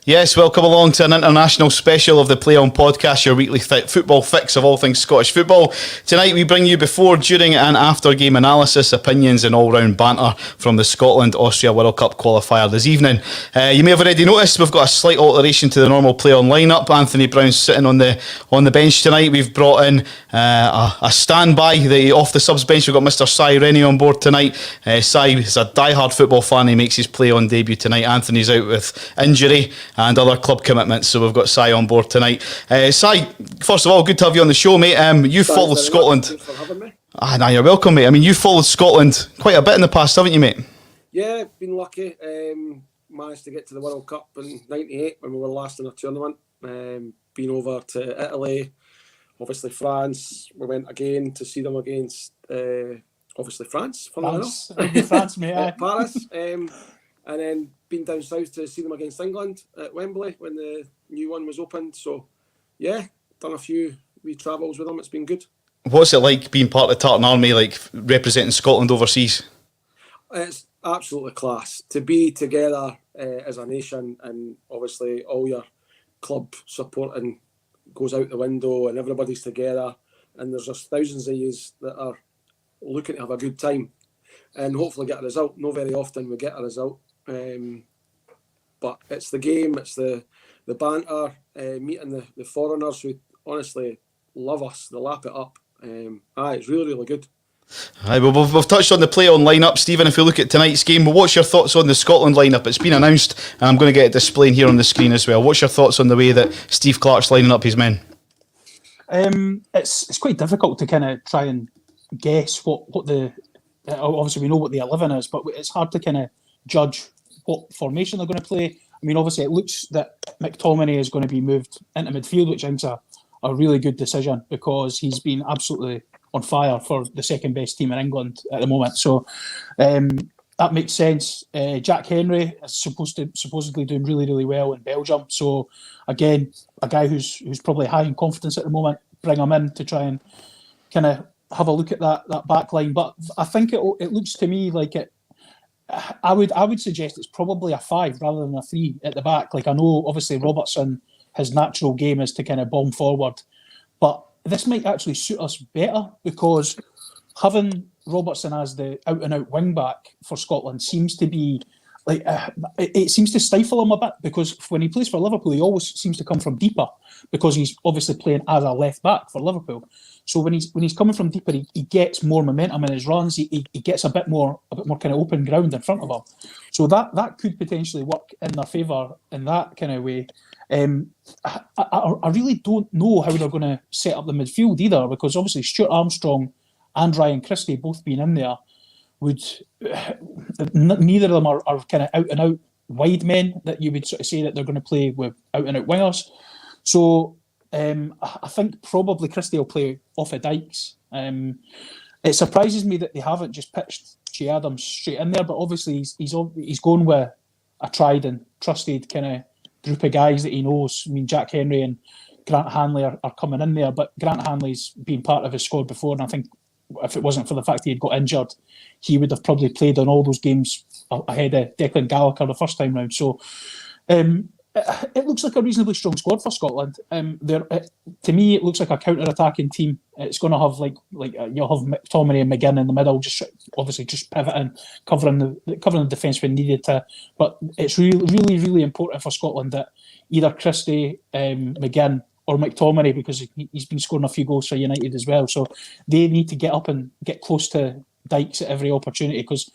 Yes, welcome along to an international special of the Play On podcast, your weekly football fix of all things Scottish football. Tonight we bring you before, during and after game analysis, opinions and all-round banter from the Scotland-Austria World Cup qualifier this evening. You may have already noticed we've got a slight alteration to the normal Play On lineup. Anthony Brown's sitting on the bench tonight. We've brought in a standby off the subs bench. We've got Mr. Si Rennie on board tonight. Si is a diehard football fan. He makes his Play On debut tonight. Anthony's out with injury and other club commitments, so we've got Si on board tonight. Si, first of all, good to have you on the show, mate. You followed Scotland. Thanks for having me. You're welcome, mate. I mean, you followed Scotland quite a bit in the past, haven't you, mate? Yeah, been lucky. Managed to get to the World Cup in '98 when we were last in a tournament. Been over to Italy, obviously France. We went again to see them against obviously France. France, mate. Paris. And then been down south to see them against England at Wembley when the new one was opened. So, yeah, done a few wee travels with them. It's been good. What's it like being part of the Tartan Army, like representing Scotland overseas? It's absolutely class to be together as a nation, and obviously all your club supporting goes out the window and everybody's together, and there's just thousands of yous that are looking to have a good time and hopefully get a result. Not very often we get a result. But it's the game, it's the banter, meeting the foreigners who honestly love us, they lap it up. It's really, really good. Well, we've touched on the Play On lineup, Stephen. If we look at tonight's game, what's your thoughts on the Scotland lineup? It's been announced, and I'm going to get it displayed here on the screen as well. What's your thoughts on the way that Steve Clarke's lining up his men? It's quite difficult to kind of try and guess what the... Obviously, we know what the 11 is, but it's hard to kind of judge what formation they're going to play. I mean, obviously, it looks that McTominay is going to be moved into midfield, which I think is a really good decision because he's been absolutely on fire for the second best team in England at the moment. So that makes sense. Jack Henry is supposedly doing really, really well in Belgium. So again, a guy who's probably high in confidence at the moment. Bring him in to try and kind of have a look at that back line. But I think it looks to me like it. I would suggest it's probably a 5 rather than a 3 at the back. Like, I know obviously Robertson, his natural game is to kind of bomb forward, but this might actually suit us better because having Robertson as the out and out wing back for Scotland seems to be like it seems to stifle him a bit, because when he plays for Liverpool he always seems to come from deeper because he's obviously playing as a left back for Liverpool. So when he's coming from deeper, he gets more momentum in his runs. He gets a bit more kind of open ground in front of him. So that could potentially work in their favour in that kind of way. I really don't know how they're going to set up the midfield either, because obviously Stuart Armstrong and Ryan Christie both being in there would neither of them are kind of out and out wide men that you would sort of say that they're going to play with out and out wingers. So I think probably Christie will play off of Dykes. It surprises me that they haven't just pitched Che Adams straight in there, but obviously he's going with a tried and trusted kind of group of guys that he knows. I mean, Jack Henry and Grant Hanley are coming in there, but Grant Hanley's been part of his squad before, and I think if it wasn't for the fact he had got injured, he would have probably played on all those games ahead of Declan Gallagher the first time round. So it looks like a reasonably strong squad for Scotland. To me, it looks like a counter-attacking team. It's going to have like you'll have McTominay and McGinn in the middle, just pivoting, covering the defence when needed to. But it's really, really, really important for Scotland that either Christie, McGinn, or McTominay, because he's been scoring a few goals for United as well. So they need to get up and get close to Dykes at every opportunity, because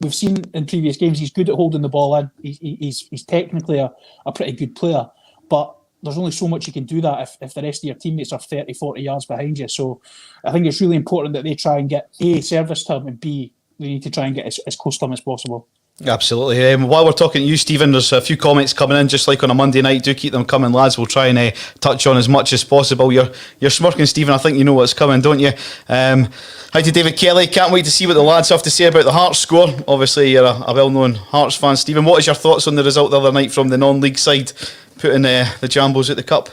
we've seen in previous games he's good at holding the ball in. He's technically a pretty good player, but there's only so much you can do that if the rest of your teammates are 30, 40 yards behind you. So I think it's really important that they try and get A, service time, and B, they need to try and get as close to him as possible. Absolutely. While we're talking to you, Stephen, there's a few comments coming in, just like on a Monday night. Do keep them coming, lads. We'll try and touch on as much as possible. You're smirking, Stephen. I think you know what's coming, don't you? Hi to David Kelly. Can't wait to see what the lads have to say about the Hearts score. Obviously, you're a well-known Hearts fan, Stephen. What is your thoughts on the result the other night from the non-league side, putting the Jambos at the Cup?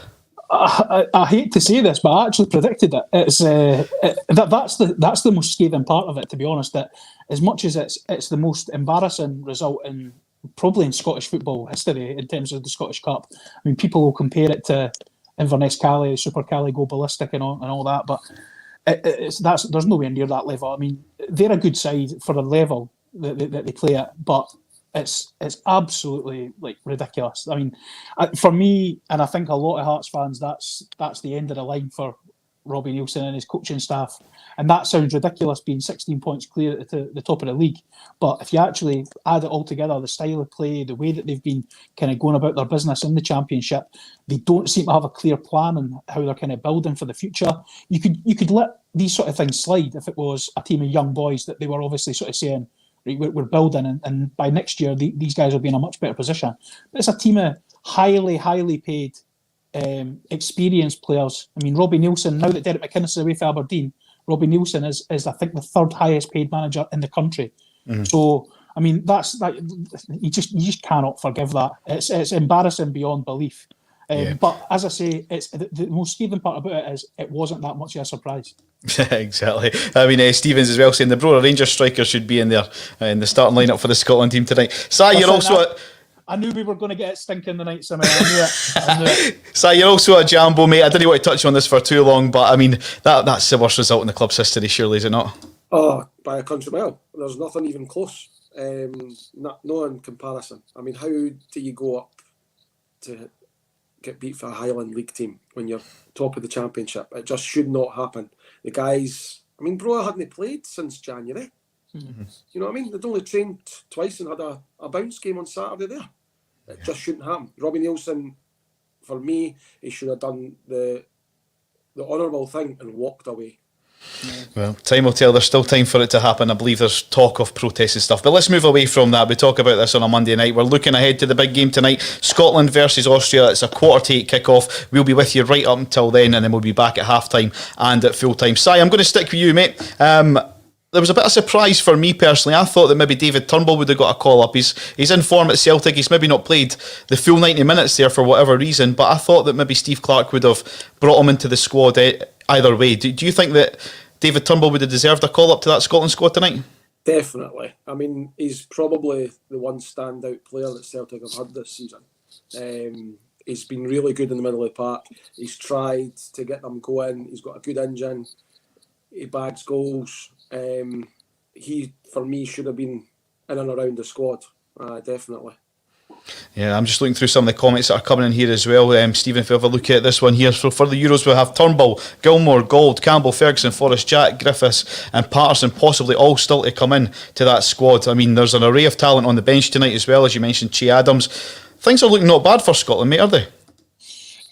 I hate to say this, but I actually predicted it. It's that's the most scathing part of it, to be honest. That as much as it's the most embarrassing result in probably in Scottish football history in terms of the Scottish Cup. I mean, people will compare it to Inverness Cali, Super Cali go ballistic and all that, but there's nowhere near that level. I mean, they're a good side for the level that they play at, but it's absolutely like ridiculous. I mean, for me, and I think a lot of Hearts fans, that's the end of the line for Robbie Neilson and his coaching staff. And that sounds ridiculous, being 16 points clear at the top of the league. But if you actually add it all together, the style of play, the way that they've been kind of going about their business in the Championship, they don't seem to have a clear plan on how they're kind of building for the future. You could let these sort of things slide if it was a team of young boys that they were obviously sort of saying, right, we're building, and by next year, these guys will be in a much better position. But it's a team of highly, highly paid, experienced players. I mean, Robbie Neilson, now that Derek McInnes is away for Aberdeen, Robbie Neilson is I think the third highest paid manager in the country. Mm-hmm. So I mean that you just cannot forgive that. It's embarrassing beyond belief. But as I say, it's the most scathing part about it is it wasn't that much of a surprise. Exactly. I mean, Stevens as well saying the Brora Rangers striker should be in there in the starting lineup for the Scotland team tonight. Si, you're also I knew we were going to get it stinking the night somehow. I knew it. Si, you're also a Jambo, mate. I didn't want to touch on this for too long, but I mean, that's the worst result in the club's history, surely, is it not? Oh, by a country mile. There's nothing even close. No in comparison. I mean, how do you go up to get beat for a Highland League team when you're top of the Championship? It just should not happen. The guys, I mean, Broa hadn't played since January. Mm-hmm. You know what I mean? They'd only trained twice and had a bounce game on Saturday there. It just shouldn't happen. Robbie Neilson, for me, he should have done the honourable thing and walked away. Well, time will tell. There's still time for it to happen. I believe there's talk of protests and stuff. But let's move away from that. We talk about this on a Monday night. We're looking ahead to the big game tonight. Scotland versus Austria. It's a 7:45 kick-off. We'll be with you right up until then, and then we'll be back at half-time and at full-time. Si, I'm going to stick with you, mate. There was a bit of surprise for me personally. I thought that maybe David Turnbull would have got a call-up. He's in form at Celtic. He's maybe not played the full 90 minutes there for whatever reason, but I thought that maybe Steve Clarke would have brought him into the squad either way. Do you think that David Turnbull would have deserved a call-up to that Scotland squad tonight? Definitely. I mean, he's probably the one standout player that Celtic have had this season. He's been really good in the middle of the park. He's tried to get them going. He's got a good engine. He bags goals. He, for me, should have been in and around the squad. Definitely. Yeah, I'm just looking through some of the comments that are coming in here as well. Stephen, if you have a look at this one here. So for the Euros, we'll have Turnbull, Gilmore, Gold, Campbell, Ferguson, Forrest, Jack, Griffiths and Patterson possibly all still to come in to that squad. I mean, there's an array of talent on the bench tonight as well, as you mentioned, Che Adams. Things are looking not bad for Scotland, mate, are they?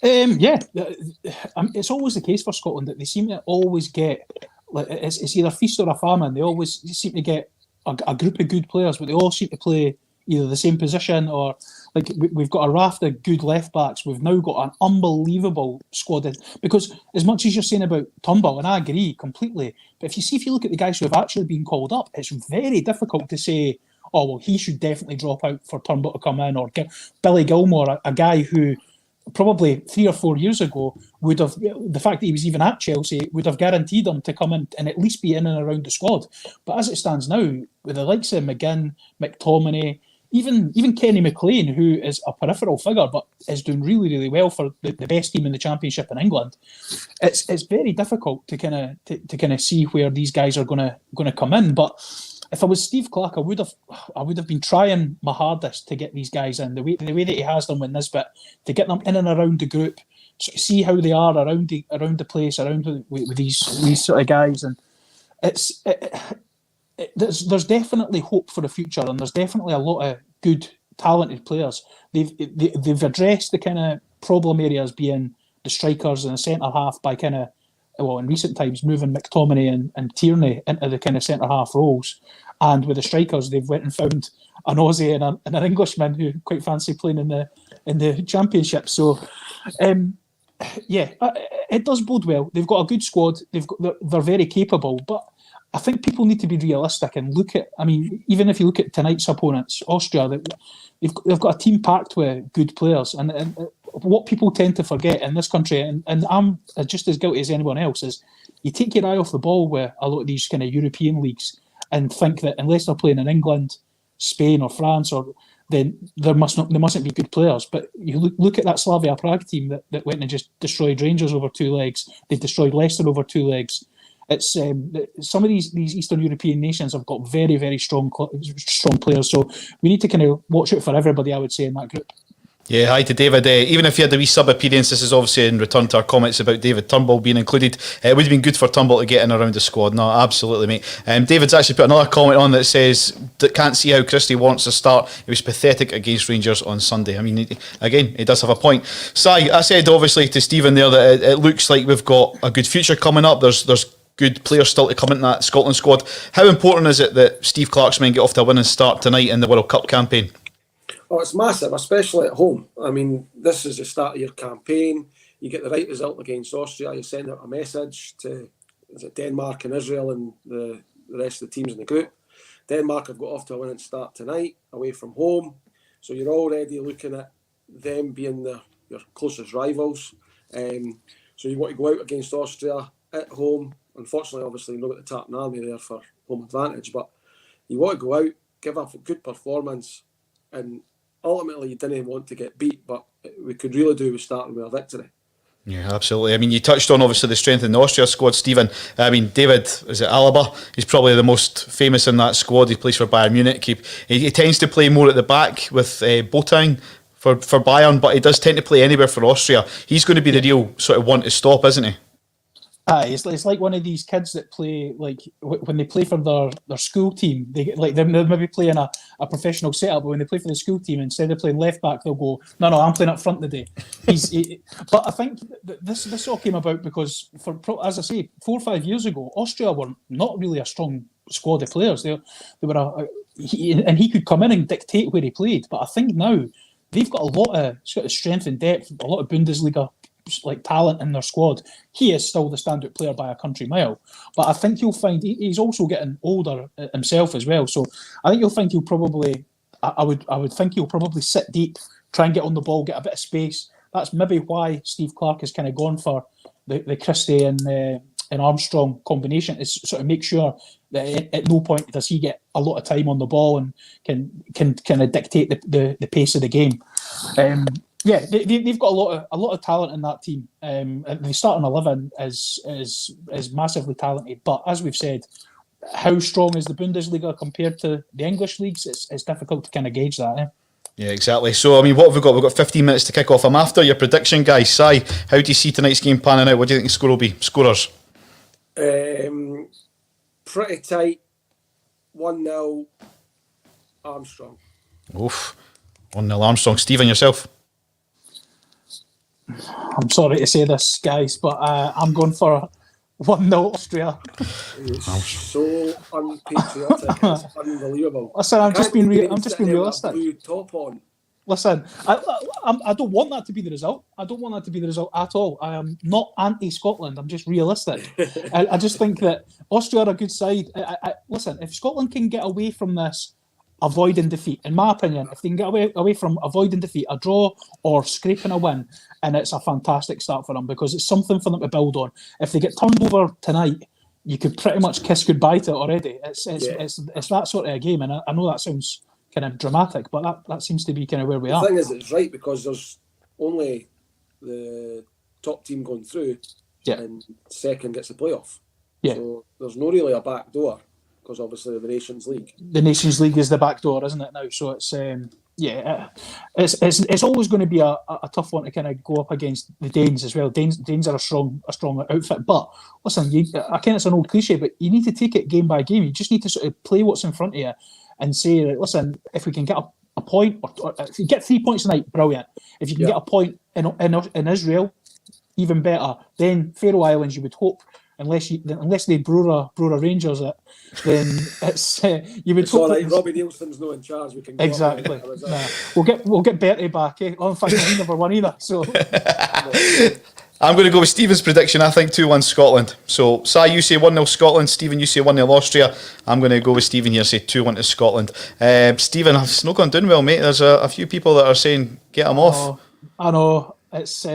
It's always the case for Scotland that they seem to always get, it's either feast or a famine. They always seem to get a group of good players, but they all seem to play either the same position or like we've got a raft of good left backs. We've now got an unbelievable squad because as much as you're saying about Turnbull, and I agree completely, but if you look at the guys who have actually been called up, it's very difficult to say, oh well, he should definitely drop out for Turnbull to come in, or Billy Gilmore, a guy who probably 3 or 4 years ago would have, the fact that he was even at Chelsea would have guaranteed him to come in and at least be in and around the squad. But as it stands now, with the likes of McGinn, McTominay, even Kenny McLean, who is a peripheral figure but is doing really, really well for the best team in the Championship in England, it's very difficult to kind of see where these guys are going to come in. But if I was Steve Clarke, I would have been trying my hardest to get these guys in the way that he has done with Nisbet, to get them in and around the group, see how they are around the place, around with these sort of guys, and there's definitely hope for the future, and there's definitely a lot of good, talented players. They've addressed the kind of problem areas being the strikers and the centre half by kind of, well, in recent times moving McTominay and Tierney into the kind of centre half roles, and with the strikers they've went and found an Aussie and an Englishman who quite fancy playing in the Championship. So it does bode well. They've got a good squad. They're very capable, but I think people need to be realistic and look at, I mean, even if you look at tonight's opponents, Austria, they've got a team packed with good players. And what people tend to forget in this country, and I'm just as guilty as anyone else, is you take your eye off the ball with a lot of these kind of European leagues and think that unless they're playing in England, Spain or France or then there mustn't be good players. But you look at that Slavia Prague team that went and just destroyed Rangers over 2 legs. They've destroyed Leicester over 2 legs. It's some of these Eastern European nations have got very, very strong players. So we need to kind of watch out for everybody, I would say, in that group. Yeah, hi to David. Even if you had a wee sub appearance, this is obviously in return to our comments about David Turnbull being included. It would have been good for Turnbull to get in around the squad. No, absolutely, mate. David's actually put another comment on that says that can't see how Christie wants to start. It was pathetic against Rangers on Sunday. I mean, again, he does have a point. Si, I said obviously to Stephen there that it looks like we've got a good future coming up. There's good players still to come into that Scotland squad. How important is it that Steve Clarke's men get off to a winning start tonight in the World Cup campaign? Oh, it's massive, especially at home. I mean, this is the start of your campaign. You get the right result against Austria. You send out a message to Denmark and Israel and the rest of the teams in the group. Denmark have got off to a winning start tonight, away from home. So you're already looking at them being your closest rivals. So you want to go out against Austria at home. Unfortunately, obviously, you've not got the Tartan Army there for home advantage. But you want to go out, give a good performance, and ultimately, you didn't want to get beat, but we could really do with starting with a victory. Yeah, absolutely. I mean, you touched on obviously the strength in the Austria squad, Stephen. I mean, David, is it Alaba? He's probably the most famous in that squad. He plays for Bayern Munich. He tends to play more at the back with Boateng for Bayern, but he does tend to play anywhere for Austria. He's going to be the real sort of one to stop, isn't he? It's like one of these kids that play, like when they play for their school team, they're maybe playing a professional setup, but when they play for the school team, instead of playing left back, they'll go, no, I'm playing up front today. But I think this all came about because, as I say, 4 or 5 years ago, Austria were not really a strong squad of players. They were and he could come in and dictate where he played. But I think now they've got a lot of sort of strength and depth, a lot of Bundesliga like talent in their squad. He is still the standout player by a country mile, but I think you'll find he's also getting older himself as well. So I think you'll find he'll probably, I would think he'll probably sit deep, try and get on the ball, get a bit of space. That's maybe why Steve Clarke has kind of gone for the Christie and Armstrong combination, is sort of make sure that at no point does he get a lot of time on the ball and can kind of dictate the pace of the game. Yeah, they've got a lot of talent in that team. The starting 11 is massively talented, but as we've said, how strong is the Bundesliga compared to the English leagues? It's difficult to kind of gauge that. Yeah, exactly. So, I mean, what have we got? We've got 15 minutes to kick off. I'm after your prediction, guys. Si, how do you see tonight's game panning out? What do you think the score will be? Scorers? Pretty tight. 1-0 Armstrong. Oof. 1-0 Armstrong. Stephen, yourself? I'm sorry to say this, guys, but I'm going for 1-0 Austria. It's so unpatriotic. It's unbelievable. Listen, I'm just being realistic. Blue top on. Listen, I don't want that to be the result. I don't want that to be the result at all. I am not anti-Scotland. I'm just realistic. I just think that Austria are a good side. Listen, if Scotland can get away from this, avoiding defeat, in my opinion, if they can get away from avoiding defeat, a draw or scraping a win, and it's a fantastic start for them because it's something for them to build on. If they get turned over tonight, you could pretty much kiss goodbye to it already. It's that sort of a game, and I know that sounds kind of dramatic, but that seems to be kind of where we are. The thing is, it's right because there's only the top team going through, and second gets the playoff. Yeah. So there's no really a back door. Because obviously the Nations League. The Nations League is the back door, isn't it now? So it's it's always going to be a tough one to kind of go up against the Danes as well. Danes are a strong outfit, but listen, again, it's an old cliche, but you need to take it game by game. You just need to sort of play what's in front of you and say, listen, if we can get a point, or if you get 3 points tonight, brilliant. If you can get a point in Israel, even better. Then Faroe Islands, you would hope. Unless they Brora Rangers it, then it's you would. It's all right. Robbie Nielsen's not in charge. We can go exactly. We'll get Bertie back. Oh, in fact, he never won either. So I'm going to go with Stephen's prediction. I think 2-1 Scotland. So Si, you say 1-0 Scotland. Stephen, you say 1-0 Austria. I'm going to go with Stephen here. Say 2-1 to Scotland. Stephen, it's not gone down well, mate. There's a few people that are saying get him off. I know it's.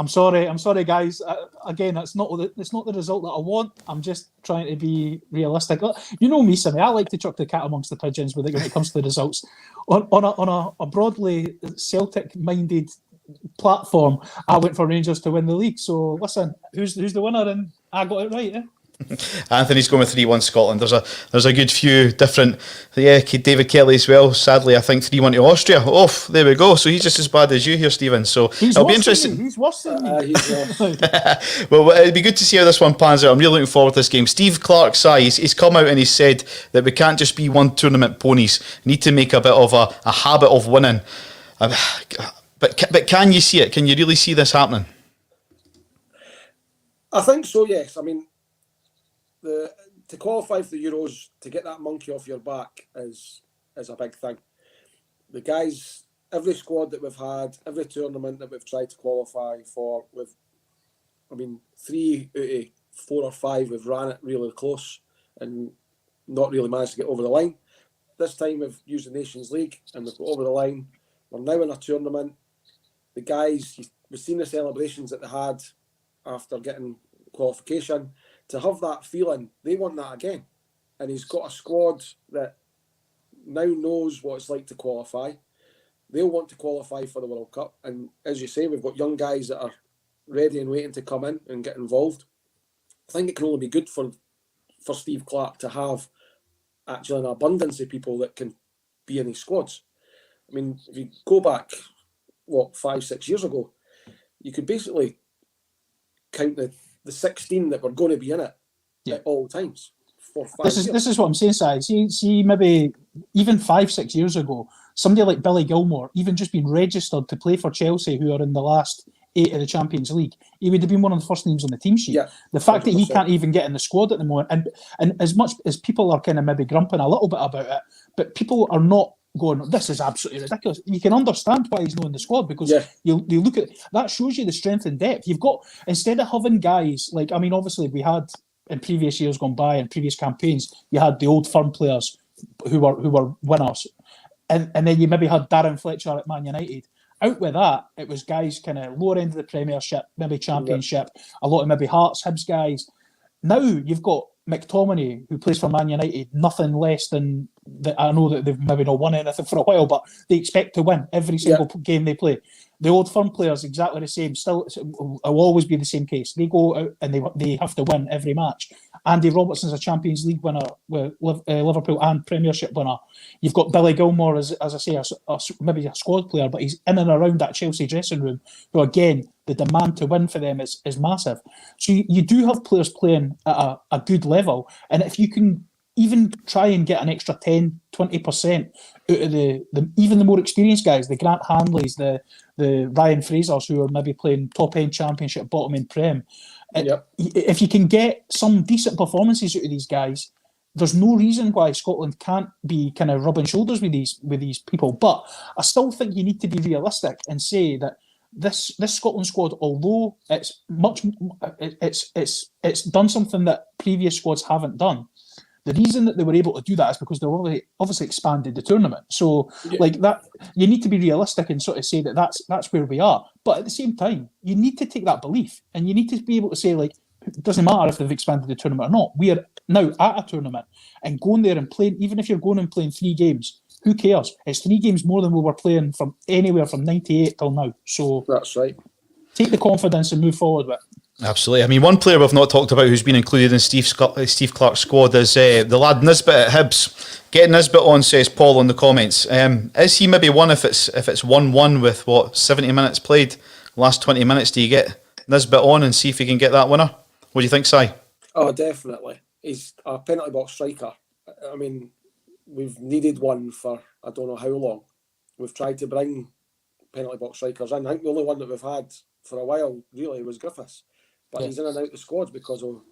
I'm sorry, guys. Again, it's not the result that I want. I'm just trying to be realistic. You know me, Simmy. I like to chuck the cat amongst the pigeons when it comes to the results. On a broadly Celtic-minded platform, I went for Rangers to win the league. So listen, who's the winner? And I got it right. Anthony's going with 3-1 Scotland. There's a good few different. Yeah, David Kelly as well. Sadly, I think 3-1 to Austria. Oh, there we go. So he's just as bad as you here, Stephen. So it'll be interesting. He's worse than me. Well, it'd be good to see how this one pans out. I'm really looking forward to this game. Steve Clark, he's come out and he said that we can't just be one tournament ponies. We need to make a bit of a habit of winning. But can you see it? Can you really see this happening? I think so, yes. I mean, to qualify for the Euros, to get that monkey off your back is a big thing. The guys, every squad that we've had, every tournament that we've tried to qualify for, 3 out of 4 or 5 we've ran it really close and not really managed to get over the line. This time we've used the Nations League and we've got over the line. We're now in a tournament. The guys, we've seen the celebrations that they had after getting qualification. To have that feeling, they want that again. And he's got a squad that now knows what it's like to qualify. They'll want to qualify for the World Cup. And as you say, we've got young guys that are ready and waiting to come in and get involved. I think it can only be good for Steve Clark to have actually an abundance of people that can be in his squads. I mean, if you go back, 5-6 years ago, you could basically count the 16 that were going to be in it at all times for 5 years. This is what I'm saying, Si. See, maybe even 5-6 years ago, somebody like Billy Gilmore, even just being registered to play for Chelsea, who are in the last 8 of the Champions League, he would have been one of the first names on the team sheet. Yeah, the fact 100%. That he can't even get in the squad at the moment, and as much as people are kind of maybe grumping a little bit about it, but people are not going, this is absolutely ridiculous. You can understand why he's not in the squad, because you look at that, shows you the strength and depth. You've got, instead of having guys like, I mean, obviously we had in previous years gone by, in previous campaigns, you had the old firm players who were winners, and then you maybe had Darren Fletcher at Man United. Out with that, it was guys kind of lower end of the Premiership, maybe Championship, a lot of maybe Hearts, Hibs guys. Now you've got McTominay, who plays for Man United, nothing less than I know that they've maybe not won anything for a while, but they expect to win every single game they play. The old firm players, exactly the same. Still, it will always be the same case. They go out and they have to win every match. Andy Robertson's a Champions League winner with Liverpool and Premiership winner. You've got Billy Gilmore, as I say, maybe a squad player, but he's in and around that Chelsea dressing room, who again, the demand to win for them is massive. So you do have players playing at a good level. And if you can even try and get an extra 10, 20% out of even the more experienced guys, the Grant Hanleys, the Ryan Frasers, who are maybe playing top-end Championship, bottom-end Prem, if you can get some decent performances out of these guys, there's no reason why Scotland can't be kind of rubbing shoulders with these people. But I still think you need to be realistic and say that this Scotland squad, although it's done something that previous squads haven't done, the reason that they were able to do that is because they obviously expanded the tournament. So like that, you need to be realistic and sort of say that that's where we are. But at the same time, you need to take that belief and you need to be able to say, like, it doesn't matter if they've expanded the tournament or not. We are now at a tournament, and going there and playing, even if you're going and playing 3 games, who cares? It's 3 games more than we were playing from anywhere from 98 till now. So that's right. Take the confidence and move forward with it. Absolutely. I mean, one player we've not talked about who's been included in Steve Clark's squad is the lad Nisbet at Hibs. Get Nisbet on, says Paul in the comments. Is he maybe one if it's 1-1 with 70 minutes played? Last 20 minutes, do you get Nisbet on and see if he can get that winner? What do you think, Si? Oh, definitely. He's a penalty box striker. I mean, we've needed one for I don't know how long. We've tried to bring penalty box strikers in. I think the only one that we've had for a while really was Griffiths. But he's in and out the squad because of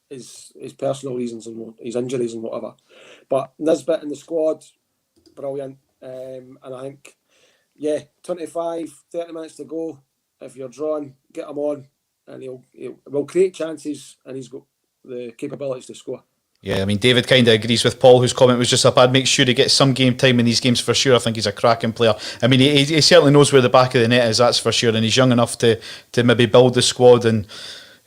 his personal reasons and his injuries and whatever. But Nisbet in the squad, brilliant. And I think, 25, 30 minutes to go. If you're drawn, get him on, and he'll create chances, and he's got the capabilities to score. Yeah, I mean, David kind of agrees with Paul, whose comment was just up. I'd make sure he gets some game time in these games for sure. I think he's a cracking player. I mean, he certainly knows where the back of the net is, that's for sure. And he's young enough to maybe build the squad and,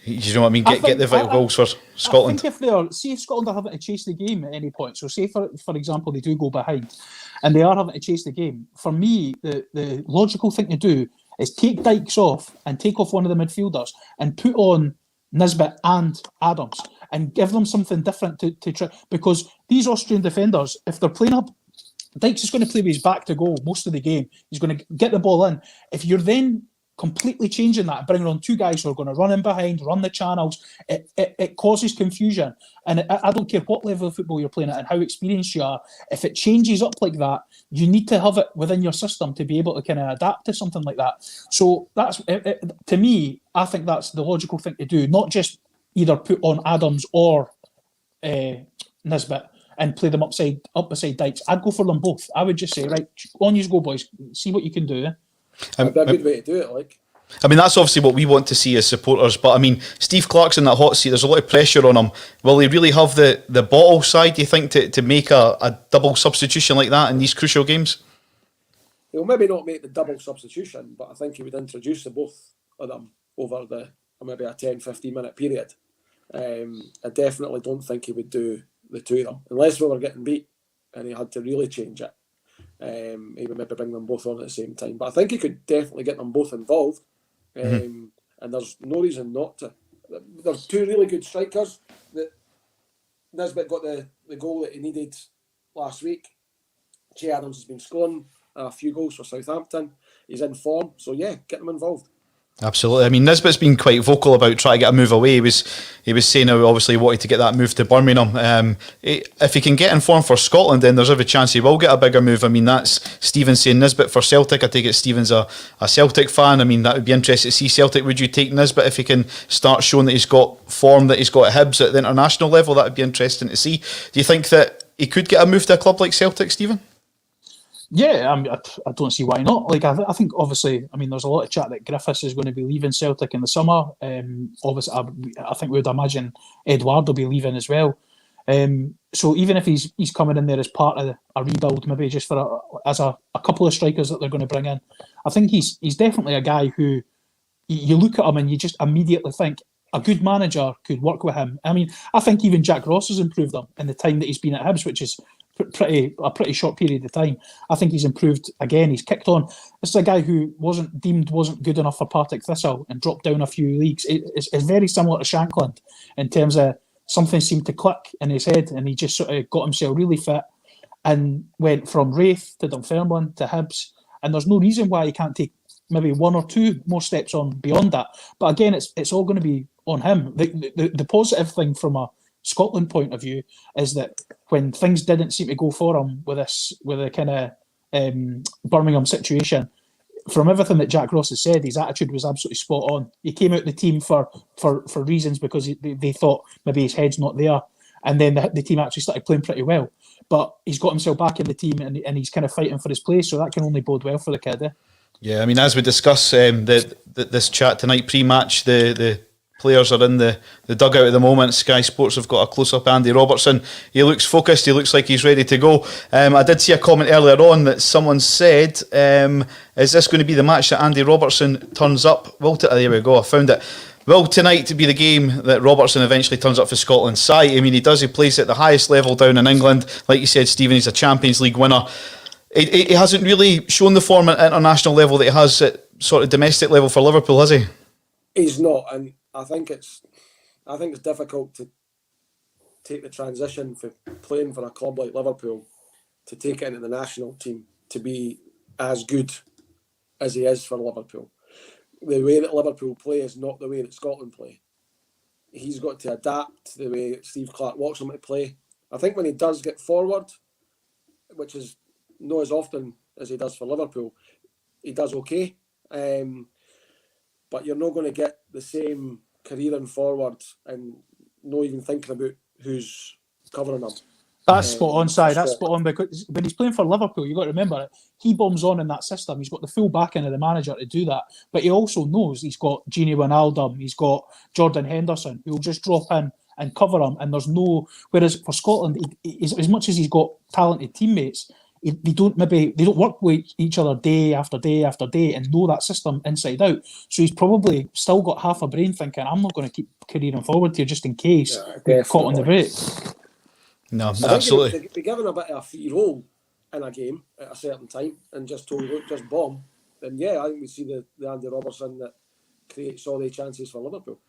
you know what I mean, get the vital goals for Scotland. I think if Scotland are having to chase the game at any point, so say for example they do go behind and they are having to chase the game, for me the logical thing to do is take Dykes off and take off one of the midfielders and put on Nisbet and Adams and give them something different to try, because these Austrian defenders, if they're playing up, Dykes is going to play with his back to goal most of the game. He's going to get the ball in. If you're then completely changing that and bringing on two guys who are going to run in behind, run the channels, it causes confusion. And I don't care what level of football you're playing at and how experienced you are, if it changes up like that, you need to have it within your system to be able to kind of adapt to something like that. So that's, to me, I think that's the logical thing to do, not just either put on Adams or Nisbet and play them up beside Dykes. I'd go for them both. I would just say, right, on you go, boys, see what you can do. That'd be a good way to do it, like. I mean, that's obviously what we want to see as supporters, but I mean, Steve Clark's in that hot seat. There's a lot of pressure on him. Will he really have the bottle side, do you think, to make a double substitution like that in these crucial games? He'll maybe not make the double substitution, but I think he would introduce the both of them over maybe a 10-15 minute period. I definitely don't think he would do the two of them, unless we were getting beat and he had to really change it. He would maybe bring them both on at the same time, but I think he could definitely get them both involved. And there's no reason not to. There's two really good strikers. Nisbet got the goal that he needed last week. Che Adams has been scoring a few goals for Southampton. He's in form, so yeah, get them involved. Absolutely. I mean, Nisbet's been quite vocal about trying to get a move away. He was saying how obviously he wanted to get that move to Birmingham. If he can get in form for Scotland, then there's every chance he will get a bigger move. I mean, that's Stephen saying Nisbet for Celtic. I take it Stephen's a Celtic fan. I mean, that would be interesting to see Celtic. Would you take Nisbet if he can start showing that he's got form that he's got at Hibs at the international level? That would be interesting to see. Do you think that he could get a move to a club like Celtic, Stephen? Yeah, I mean, I don't see why not. Like, I think obviously, I mean, there's a lot of chat that Griffiths is going to be leaving Celtic in the summer. Obviously, I think we would imagine Edouard will be leaving as well. So even if he's coming in there as part of a rebuild, maybe just for as a couple of strikers that they're going to bring in, I think he's definitely a guy who you look at him and you just immediately think a good manager could work with him. I mean, I think even Jack Ross has improved him in the time that he's been at Hibs, which is a pretty short period of time. I think he's improved again. He's kicked on. This is a guy who wasn't good enough for Partick Thistle and dropped down a few leagues. It's very similar to Shankland in terms of something seemed to click in his head and he just sort of got himself really fit and went from Wraith to Dunfermline to Hibs. And there's no reason why he can't take maybe one or two more steps on beyond that. But again, it's all going to be on him. The positive thing from a Scotland point of view is that when things didn't seem to go for him with the kind of Birmingham situation, from everything that Jack Ross has said, his attitude was absolutely spot on. He came out the team for reasons because they thought maybe his head's not there, and then the team actually started playing pretty well. But he's got himself back in the team and he's kind of fighting for his place, so that can only bode well for the kid. Yeah, I mean, as we discuss this chat tonight, pre-match, the players are in the dugout at the moment. Sky Sports have got a close-up Andy Robertson. He looks focused. He looks like he's ready to go. I did see a comment earlier on that someone said, is this going to be the match that Andy Robertson turns up? There we go, I found it. Will tonight be the game that Robertson eventually turns up for Scotland's side? I mean, he plays at the highest level down in England. Like you said, Stephen, he's a Champions League winner. He hasn't really shown the form at international level that he has at sort of domestic level for Liverpool, has he? He's not, and I think it's difficult to take the transition from playing for a club like Liverpool to take it into the national team to be as good as he is for Liverpool. The way that Liverpool play is not the way that Scotland play. He's got to adapt the way Steve Clarke wants him to play. I think when he does get forward, which is not as often as he does for Liverpool, he does okay. But you're not going to get the same career in forward and not even thinking about who's covering him. That's spot on, Si. That's spot on, because when he's playing for Liverpool, you've got to remember, he bombs on in that system. He's got the full backing of the manager to do that. But he also knows he's got Gini Wijnaldum, he's got Jordan Henderson, who will just drop in and cover him. And there's no. Whereas for Scotland, as much as he's got talented teammates, they don't work with each other day after day after day and know that system inside out. So he's probably still got half a brain thinking, I'm not going to keep careering forward here just in case we get caught on the break. No, I absolutely. think if be given a bit of a free roll in a game at a certain time and just told, look, just bomb, then I think we see the Andy Robertson that creates all the chances for Liverpool.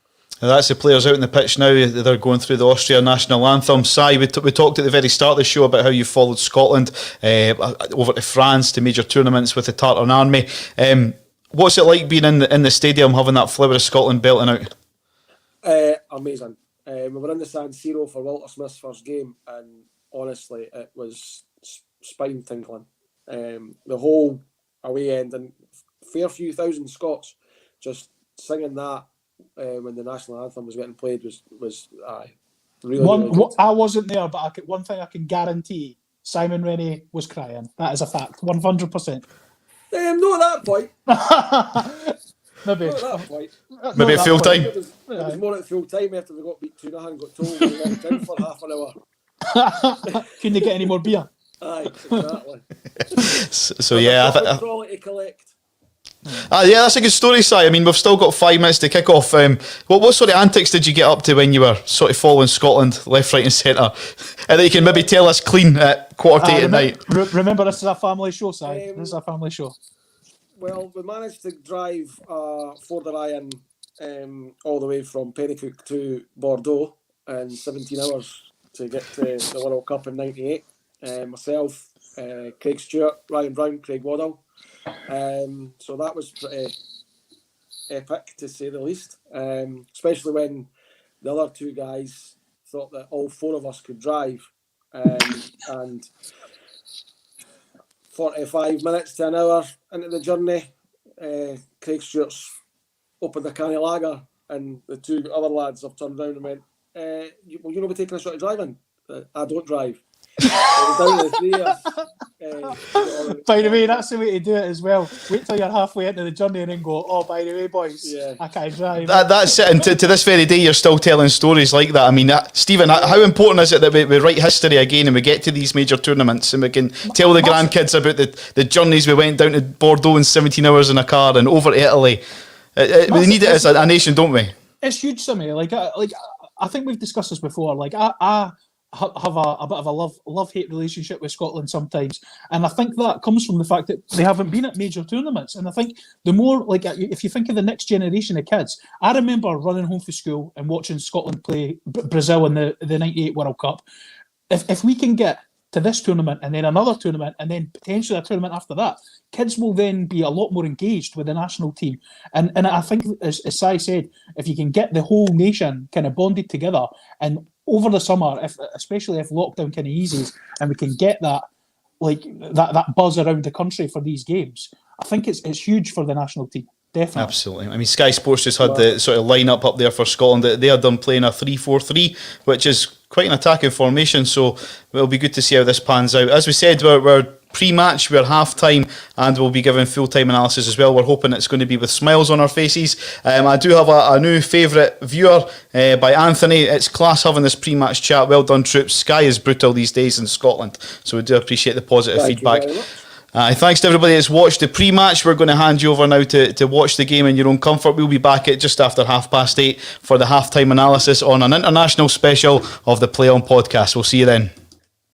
That's the players out in the pitch now. They're going through the Austria national anthem. Si, we talked at the very start of the show about how you followed Scotland over to France to major tournaments with the Tartan Army. What's it like being in the stadium, having that flower of Scotland belting out? Amazing. We were in the San Siro for Walter Smith's first game, and honestly, it was spine tingling. The whole away end, and fair few thousand Scots just singing that when the national anthem was getting played was really good. I wasn't there, but one thing I can guarantee: Simon Rennie was crying. That is a fact, 100%. Not at that point. Maybe. Not at that point. Maybe at full time. It was more at full time after we got beat 2-0 and got told we locked in for half an hour. Couldn't they get any more beer? Aye, exactly. So yeah, trolley to collect. Yeah, that's a good story, Si. I mean, we've still got 5 minutes to kick off. What sort of antics did you get up to when you were sort of following Scotland left, right and centre? And that you can maybe tell us clean at 7:45 at night. Remember, this is a family show, Si. This is a family show. Well, we managed to drive Ford Orion all the way from Pennycook to Bordeaux in 17 hours to get to the World Cup in '98. Myself, Craig Stewart, Ryan Brown, Craig Waddell. So that was pretty epic, to say the least. Especially when the other two guys thought that all 4 of us could drive. And 45 minutes to an hour into the journey, Craig Stewart's opened a can of lager, and the 2 other lads have turned around and went, will you not be taking a shot of driving? I don't drive. Down to the 3 years. By the way, that's the way to do it as well. Wait till you're halfway into the journey and then go, oh, by the way, boys, I can't drive. That's it. And to this very day, you're still telling stories like that. I mean, Stephen, how important is it that we write history again and we get to these major tournaments and we can tell the grandkids about the journeys we went down to Bordeaux in 17 hours in a car and over to Italy? We need it as a nation, don't we? It's huge to me. I think we've discussed this before. I have a bit of a love-hate relationship with Scotland sometimes, and I think that comes from the fact that they haven't been at major tournaments. And I think the more, if you think of the next generation of kids, I remember running home from school and watching Scotland play Brazil in the '98 World Cup. If we can get to this tournament and then another tournament and then potentially a tournament after that, kids will then be a lot more engaged with the national team. And I think, as Si said, if you can get the whole nation kind of bonded together, and over the summer, especially if lockdown kind of eases and we can get that buzz around the country for these games, I think it's huge for the national team. Definitely. Absolutely. I mean, Sky Sports just had the sort of line-up up there for Scotland. They are done playing a 3-4-3, which is quite an attacking formation, so it'll be good to see how this pans out. As we said, we're pre-match, we're half-time, and we'll be giving full-time analysis as well. We're hoping it's going to be with smiles on our faces. I do have a new favourite viewer by Anthony. It's class having this pre-match chat. Well done, troops. Sky is brutal these days in Scotland, so we do appreciate the positive feedback. Thanks to everybody that's watched the pre-match. We're going to hand you over now to watch the game in your own comfort. We'll be back at just after 8:30 for the half-time analysis on an international special of the Play On podcast. We'll see you then.